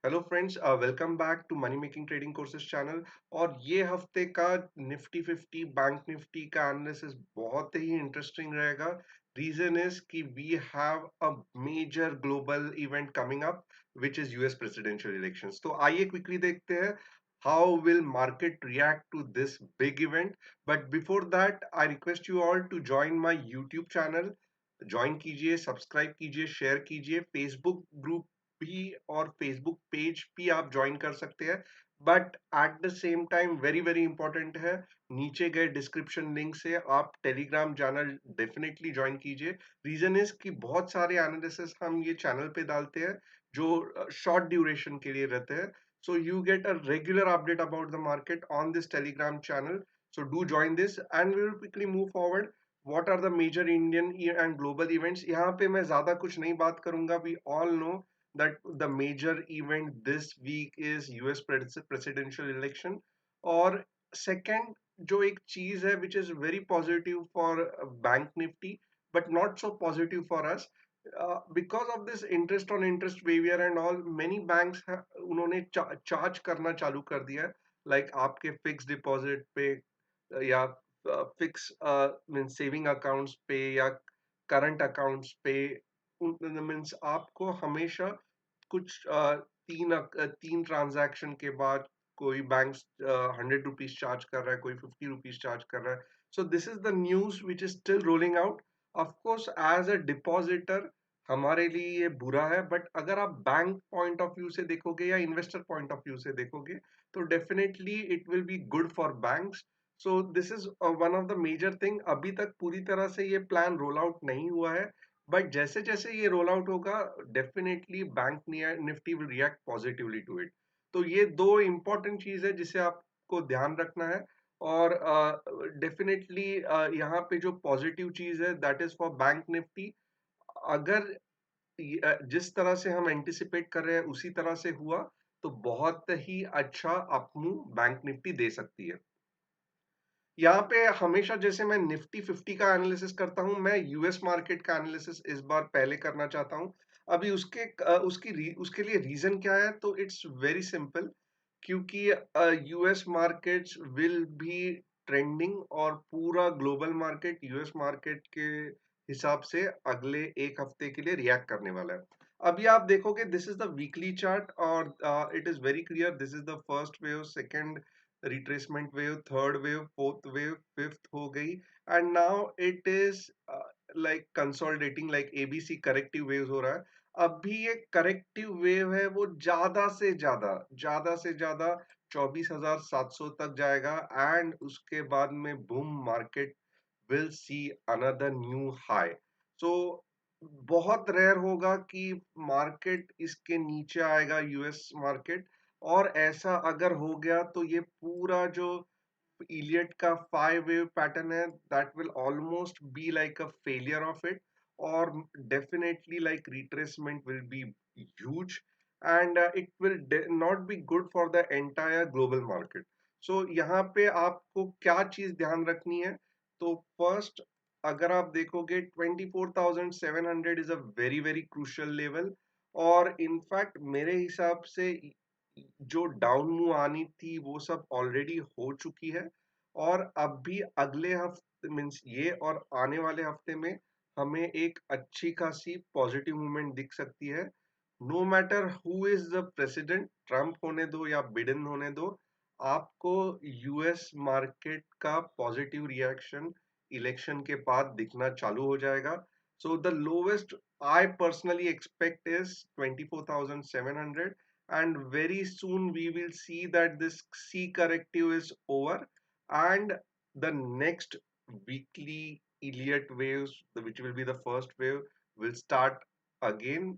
Hello friends, welcome back to money making trading courses channel. और ये हफ्ते का निफ्टी 50 बैंक निफ्टी का एनालिसिस बहुत ही इंटरेस्टिंग रहेगा। रीजन इज कि we have a major global event coming up which is US presidential elections. तो आइए क्विकली देखते हैं how will market react to this big event. But before that I request you all to join my YouTube channel. Join कीजिए, subscribe कीजिए, share कीजिए। Facebook group भी और Facebook page भी आप ज्वाइन कर सकते हैं। But at the same time very very important है, नीचे गए डिस्क्रिप्शन लिंक से आप टेलीग्राम चैनल डेफिनेटली ज्वाइन कीजिए। रीजन इज कि बहुत सारे एनालिसिस हम ये चैनल पे डालते हैं जो शॉर्ट ड्यूरेशन के लिए रहते हैं। So you get a regular update about the market on this Telegram channel. So do join this and we will quickly move forward. What are the major Indian and global events? यहाँ पे मैं ज्यादा कुछ नहीं बात करूंगा. We all know that the major event this week is US presidential election. और second जो एक चीज है which is very positive for bank nifty but not so positive for us, because of this interest on interest waiver and all, many banks उन्होंने charge करना चालू कर दिया है। लाइक आपके फिक्स डिपॉजिट पे या फिक्स मीन सेविंग अकाउंट्स पे या करंट अकाउंट्स पे मीन्स आपको हमेशा कुछ तीन ट्रांजैक्शन के बाद कोई बैंक 100 रुपीज चार्ज कर रहा है, कोई 50 रुपीज चार्ज कर रहा है। So this is the news which is still rolling out. Of course as a depositor हमारे लिए ये बुरा है, बट अगर आप बैंक पॉइंट ऑफ व्यू से देखोगे या इन्वेस्टर पॉइंट ऑफ व्यू से देखोगे तो definitely it will be good for banks. So this is one of the major thing. अभी तक पूरी तरह से ये प्लान रोल आउट नहीं हुआ है, बट जैसे जैसे ये रोल आउट होगा definitely bank Nifty will react positively to it. तो ये दो इंपॉर्टेंट चीज है जिसे आपको ध्यान रखना है। और डेफिनेटली यहाँ पे जो पॉजिटिव चीज है that is for bank Nifty. अगर जिस तरह से हम एंटिसिपेट कर रहे हैं उसी तरह से हुआ तो बहुत ही अच्छा अपमूव बैंक निफ्टी दे सकती है। यहाँ पे हमेशा जैसे मैं निफ्टी 50 का एनालिसिस करता हूँ, मैं यूएस मार्केट का एनालिसिस इस बार पहले करना चाहता हूँ। अभी उसके लिए रीजन क्या है, तो इट्स वेरी सिंपल। क्योंकि US markets will be trending और पूरा ग्लोबल मार्केट यूएस मार्केट के हिसाब से अगले एक हफ्ते के लिए रिएक्ट करने वाला है। अभी आप देखोगे this is the weekly chart और it is very clear. This is the first wave, second retracement wave, third wave, fourth wave, fifth हो गई, and now it is like consolidating, like ABC corrective waves हो रहा है। अभी ये corrective wave है वो ज्यादा से ज्यादा 24,700 तक जाएगा एंड उसके बाद में boom, market will see another new high. So बहुत रेयर होगा कि मार्केट इसके नीचे आएगा यूएस मार्केट। और ऐसा अगर हो गया तो ये पूरा जो इलियट का 5 वेव पैटर्न है that will almost be like a failure of it, और definitely like retracement will be huge and it will not be good for the entire global market. So यहाँ पे आपको क्या चीज ध्यान रखनी है, तो फर्स्ट अगर आप देखोगे 24,700 is a very very crucial level. और इनफैक्ट मेरे हिसाब से जो डाउन मूव आनी थी वो सब ऑलरेडी हो चुकी है। और अब भी अगले हफ्ते मीन्स ये और आने वाले हफ्ते में हमें एक अच्छी खासी पॉजिटिव मूवमेंट दिख सकती है। No matter who is the president, Trump होने दो या बिडेन होने दो, आपको यूएस मार्केट का पॉजिटिव रिएक्शन इलेक्शन के बाद दिखना चालू हो जाएगा। So the lowest I personally expect is 24,700, and very soon we will see that this C corrective is over and the next weekly Elliott waves, which will be the first wave, will start again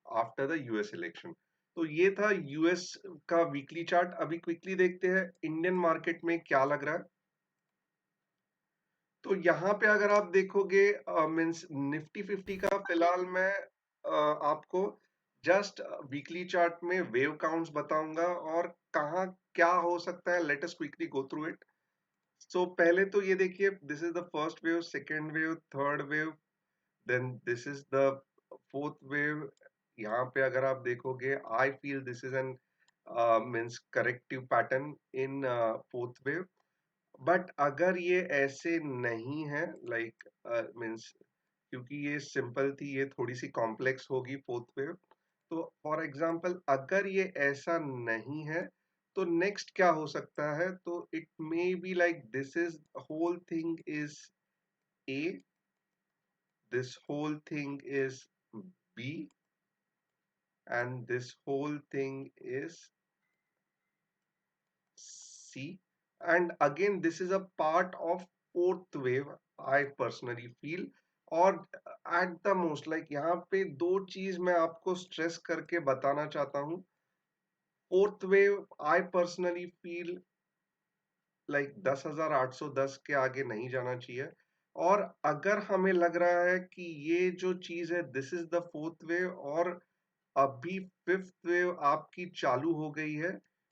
after the US election. तो ये था US का weekly chart. अभी quickly देखते हैं Indian market में क्या लग रहा है। तो यहाँ पे अगर आप देखोगे मीन्स निफ्टी 50 का फिलहाल मैं आपको जस्ट वीकली चार्ट में वेव काउंट्स बताऊंगा और कहाँ क्या हो सकता है। Let us quickly go through it. So पहले तो ये देखिए, this is the first wave, second wave, third wave, then this is the fourth wave, यहाँ पे अगर आप देखोगे, I feel this is an means corrective pattern in fourth wave. But अगर ये ऐसे नहीं है, लाइक मीन्स, क्योंकि ये सिंपल थी, ये थोड़ी सी कॉम्प्लेक्स होगी फोर्थ वेव। तो फॉर एग्जांपल अगर ये ऐसा नहीं है, तो नेक्स्ट क्या हो सकता है? तो it may be like this is whole thing is a, this whole thing is B, and this whole thing is C. And again, this is a part of fourth wave, I personally feel. और at the most, like यहाँ पे दो चीज मैं आपको stress करके बताना चाहता हूँ। Fourth wave I personally feel like 10,810 के आगे नहीं जाना चाहिए। और अगर हमें लग रहा है कि ये जो चीज है this is the fourth wave, और अभी फिफ्थ वेव आपकी चालू हो गई है,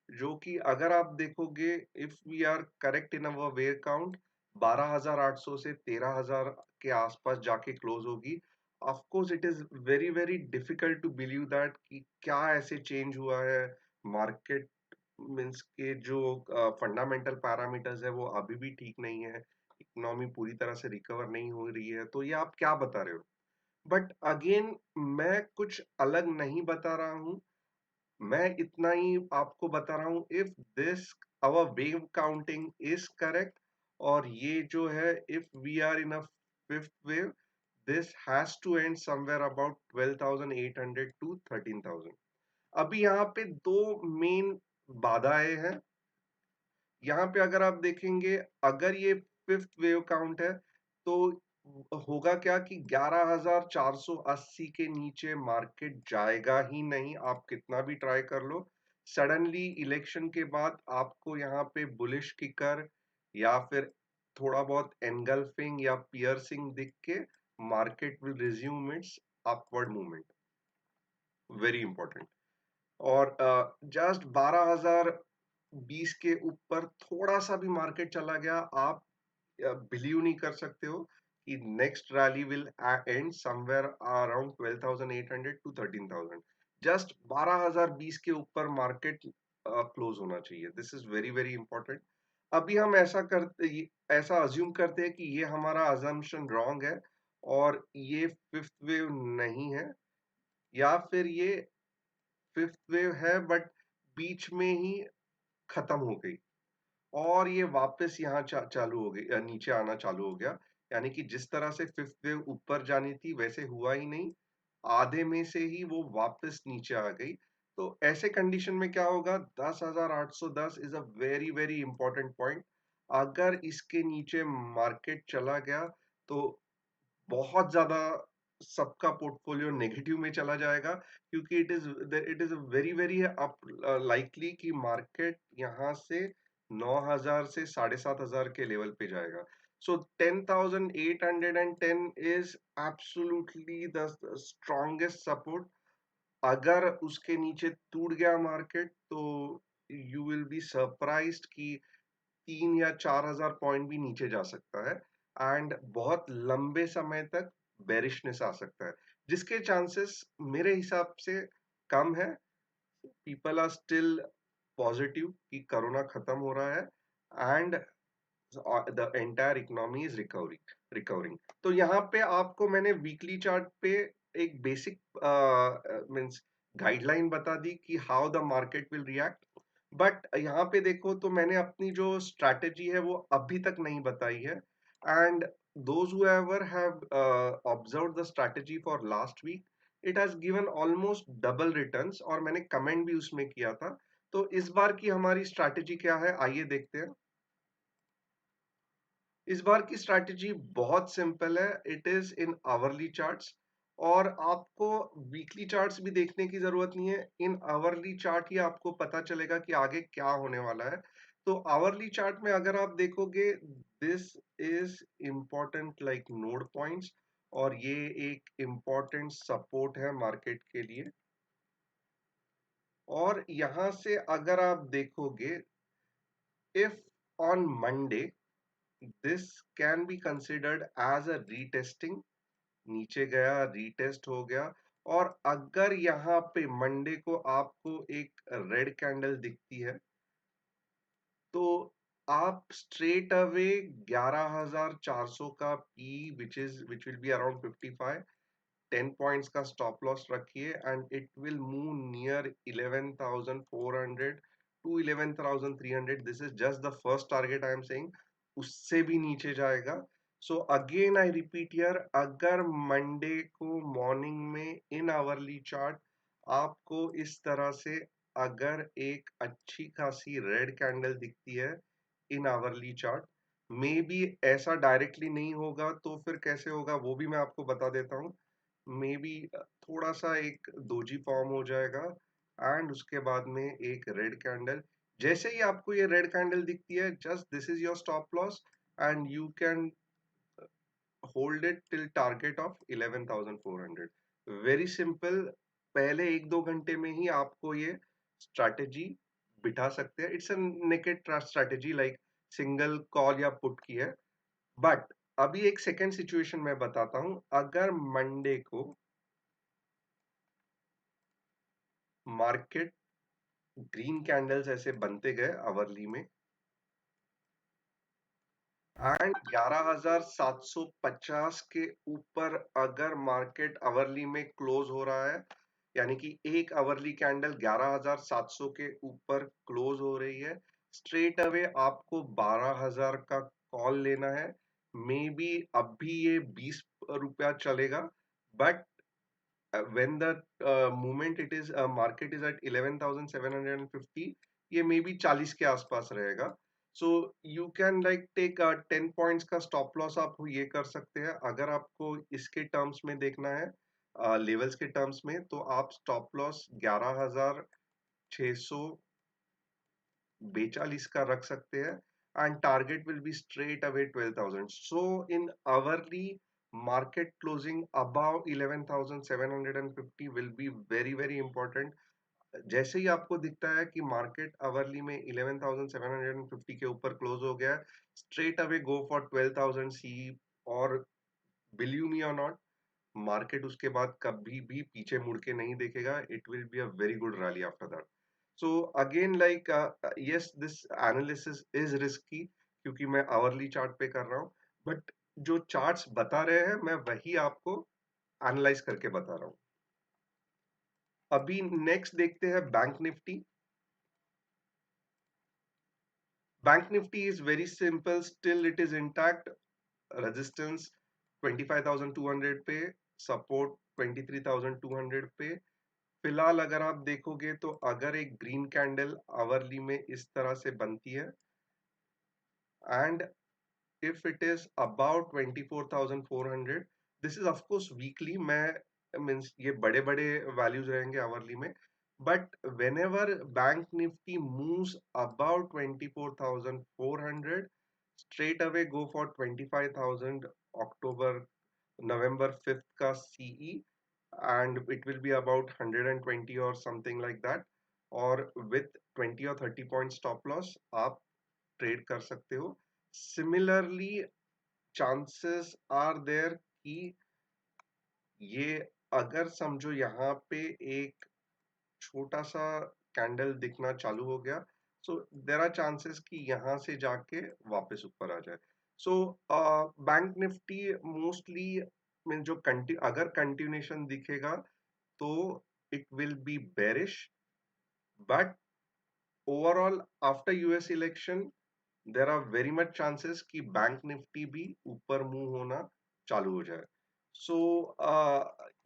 जो कि अगर आप देखोगे, if we are correct in our wave count, 12,800 से 13,000 के आसपास जाके क्लोज होगी। Of course it is very very difficult to believe that कि क्या ऐसे चेंज हुआ है मार्केट, मीन्स के जो फंडामेंटल पैरामीटर्स है वो अभी भी ठीक नहीं है, इकोनॉमी पूरी तरह से रिकवर नहीं हो रही है, तो ये आप क्या बता रहे हो? बट अगेन, मैं कुछ अलग नहीं बता रहा हूं, मैं इतना ही आपको बता रहा हूं, if this our wave counting is correct, और ये जो है if we are in a fifth wave, this has to end somewhere about 12,800 to 13,000। अभी यहाँ पे दो मेन बाधाएं हैं। यहाँ पे अगर आप देखेंगे, अगर ये फिफ्थ वेव काउंट है, तो होगा क्या कि 11,480 के नीचे मार्केट जाएगा ही नहीं, आप कितना भी ट्राई कर लो। सडनली इलेक्शन के बाद आपको यहाँ पे बुलिश किकर या फिर थोड़ा बहुत एनगल्फिंग या पियर्सिंग दिख के market will resume it's upward movement. Very important. और जस्ट 12,020 के ऊपर थोड़ा सा भी मार्केट चला गया, आप बिलीव नहीं कर सकते हो कि next rally will end somewhere around 12,800 to 13,000। Just 12,020 के ऊपर मार्केट क्लोज होना चाहिए, this is very very important. अभी हम ऐसा अज्यूम करते हैं कि ये हमारा अजम्पशन रॉन्ग है, और ये फिफ्थ वेव नहीं है, या फिर ये फिफ्थ वेव है बट बीच में ही खत्म हो गई, और ये वापस यहाँ चालू हो गई, नीचे आना चालू हो गया। यानी कि जिस तरह से फिफ्थ वेव ऊपर जानी थी वैसे हुआ ही नहीं, आधे में से ही वो वापस नीचे आ गई। तो ऐसे कंडीशन में क्या होगा? 10,810 is a very very important point. अगर इसके नीचे मार्केट चला गया, तो बहुत ज्यादा सबका पोर्टफोलियो नेगेटिव में चला जाएगा, क्योंकि it is very very up likely कि मार्केट यहाँ से 9,000 से 7,500 के लेवल पे जाएगा। सो 10,810 is absolutely the strongest support. अगर उसके नीचे टूट गया मार्केट, तो यू विल बी सरप्राइज्ड कि 3 या 4,000 पॉइंट भी नीचे जा सकता है, एंड बहुत लंबे समय तक बेरिशनेस आ सकता है, जिसके चांसेस मेरे हिसाब से कम है। पीपल आर स्टिल पॉजिटिव कि कोरोना खत्म हो रहा है, and the entire economy is recovering. तो यहाँ पे आपको मैंने वीकली चार्ट पे एक बेसिक मीन्स गाइडलाइन बता दी कि how the market will react. But यहाँ पे देखो, तो मैंने अपनी जो स्ट्रैटेजी है वो अभी तक नहीं बताई है, and those whoever have observed the strategy for last week, it has given almost double returns, और मैंने कमेंट भी उसमें किया था। तो इस बार की हमारी स्ट्रैटेजी क्या है, आइए देखते हैं। इस बार की स्ट्रैटेजी बहुत सिंपल है, it is in hourly charts, और आपको वीकली चार्ट्स भी देखने की जरूरत नहीं है, इन आवरली चार्ट ही आपको पता चलेगा कि आगे क्या होने वाला है। तो आवरली चार्ट में अगर आप देखोगे, this is important like node points, और ये एक इम्पोर्टेंट सपोर्ट है मार्केट के लिए। और यहां से अगर आप देखोगे, if on Monday this can be considered as a retesting, नीचे गया, रीटेस्ट हो गया, और अगर यहाँ पे मंडे को आपको एक रेड कैंडल दिखती है तो आप स्ट्रेट अवे 11,400 का P which will be around 55 10 points का स्टॉप लॉस रखिए and it will move near 11,400 to 11,300. This is just the first target I am saying. उससे भी नीचे जाएगा. So again I repeat here, अगर मंडे को morning में इन आवरली चार्ट आपको इस तरह से अगर एक अच्छी खासी रेड कैंडल दिखती है इन आवरली चार्ट, मे बी ऐसा डायरेक्टली नहीं होगा तो फिर कैसे होगा वो भी मैं आपको बता देता हूँ. मे बी थोड़ा सा एक दोजी फॉर्म हो जाएगा एंड उसके बाद में एक रेड कैंडल. जैसे ही आपको ये रेड कैंडल दिखती है, just this is your stop loss and you can hold it till target of 11,400. Very simple. पहले एक दो घंटे में ही आपको ये स्ट्रैटेजी बिठा सकते हैं. It's a naked strategy like single call या पुट की है. बट अभी एक सेकेंड सिचुएशन मैं बताता हूं. अगर मंडे को मार्केट ग्रीन कैंडल्स ऐसे बनते गए आवरली में एंड 11,750 के ऊपर अगर मार्केट आवरली में क्लोज हो रहा है, यानी कि एक आवरली कैंडल 11,700 के ऊपर क्लोज हो रही है, स्ट्रेट अवे आपको 12,000 का कॉल लेना है. मे बी अभी ये 20 रुपया चलेगा, but when the moment it is market is at 11,750, ये मे बी 40 के आसपास रहेगा. So you can like take 10 points का स्टॉप लॉस आप ये कर सकते हैं. अगर आपको इसके टर्म्स में देखना है लेवल्स के टर्म्स में, तो आप स्टॉप लॉस 11,642 का रख सकते हैं and target will be straight away 12,000. So in hourly market closing above 11,750 will be very very important. जैसे ही आपको दिखता है कि मार्केट आवरली में 11,750 के ऊपर क्लोज हो गया, स्ट्रेट अवे गो फॉर 12,000 सी. और बिलीव मी और नॉट, मार्केट उसके बाद कभी भी पीछे मुड़ के नहीं देखेगा. It will be a very good rally after that. So again like yes, this analysis is risky क्योंकि मैं आवरली चार्ट पे कर रहा हूँ, बट जो चार्ट्स बता रहे हैं मैं वही आपको एनालाइज करके बता रहा हूँ. अभी नेक्स्ट देखते हैं bank Nifty. Bank Nifty is very simple. Still it is intact. Resistance 25,200 पे, सपोर्ट 23,200 पे. फिलहाल अगर आप देखोगे तो अगर एक ग्रीन कैंडल आवरली में इस तरह से बनती है and if it is about 24,400, this is of course weekly. मैं मीन्स ये बड़े बड़े वैल्यूज रहेंगे आवरली में, but whenever bank Nifty moves about 24,400, straight away go for 25,000 October November 5th का CE and it will be about 120 or something like that. और with 20 or 30 point stop loss आप trade कर सकते हो. Similarly chances are there कि ये अगर समझो यहाँ पे एक छोटा सा कैंडल दिखना चालू हो गया, सो देर आर चांसेस कि यहाँ से जाके वापस ऊपर आ जाए. So bank Nifty mostly mean जो अगर कंटिन्यूएशन दिखेगा तो it will be bearish. But overall after US election there are very much chances कि बैंक निफ्टी भी ऊपर मूव होना चालू हो जाए. So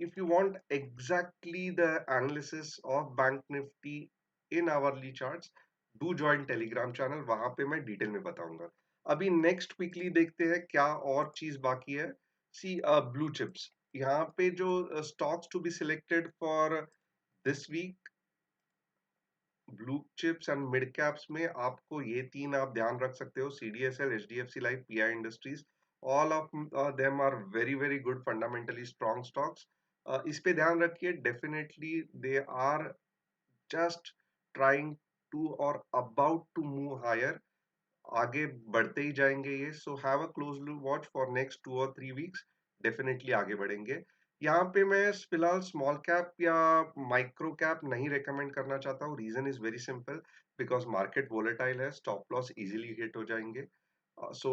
if you want exactly the analysis of bank Nifty in hourly charts, do join Telegram channel. वहां पे मैं डिटेल में बताऊंगा. अभी नेक्स्ट क्विकली देखते हैं क्या और चीज बाकी है. See blue chips. यहाँ पे जो stocks to be selected for this week, blue chips and mid caps में आपको ये तीन आप ध्यान रख सकते हो. CDSL, HDFC life, PI industries. All of them are very very good fundamentally strong stocks. इस पे ध्यान रखिए. Definitely they are just trying to और अबाउट टू मूव हायर. आगे बढ़ते ही जाएंगे ये. So have a close watch for next 2 or 3 weeks. Definitely आगे बढ़ेंगे. यहाँ पे मैं फिलहाल स्मॉल कैप या माइक्रो कैप नहीं रेकमेंड करना चाहता हूँ। Reason is very simple, because market volatile है, स्टॉप लॉस इजीली हिट हो जाएंगे. So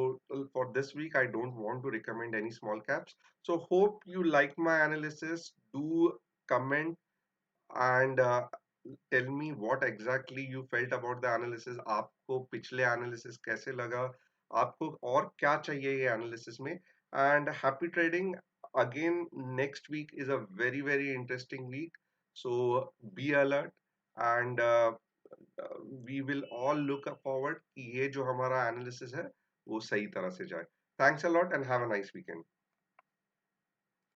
for this week, I don't want to recommend any small caps. So hope you like my analysis. Do comment and tell me what exactly you felt about the analysis. आपको पिछले analysis कैसे लगा? आपको और क्या चाहिए ये analysis में? And happy trading. Again, next week is a very interesting week. So be alert and we will all look forward कि ये जो हमारा analysis है वो सही तरह से जाए. Thanks a lot and have a nice weekend.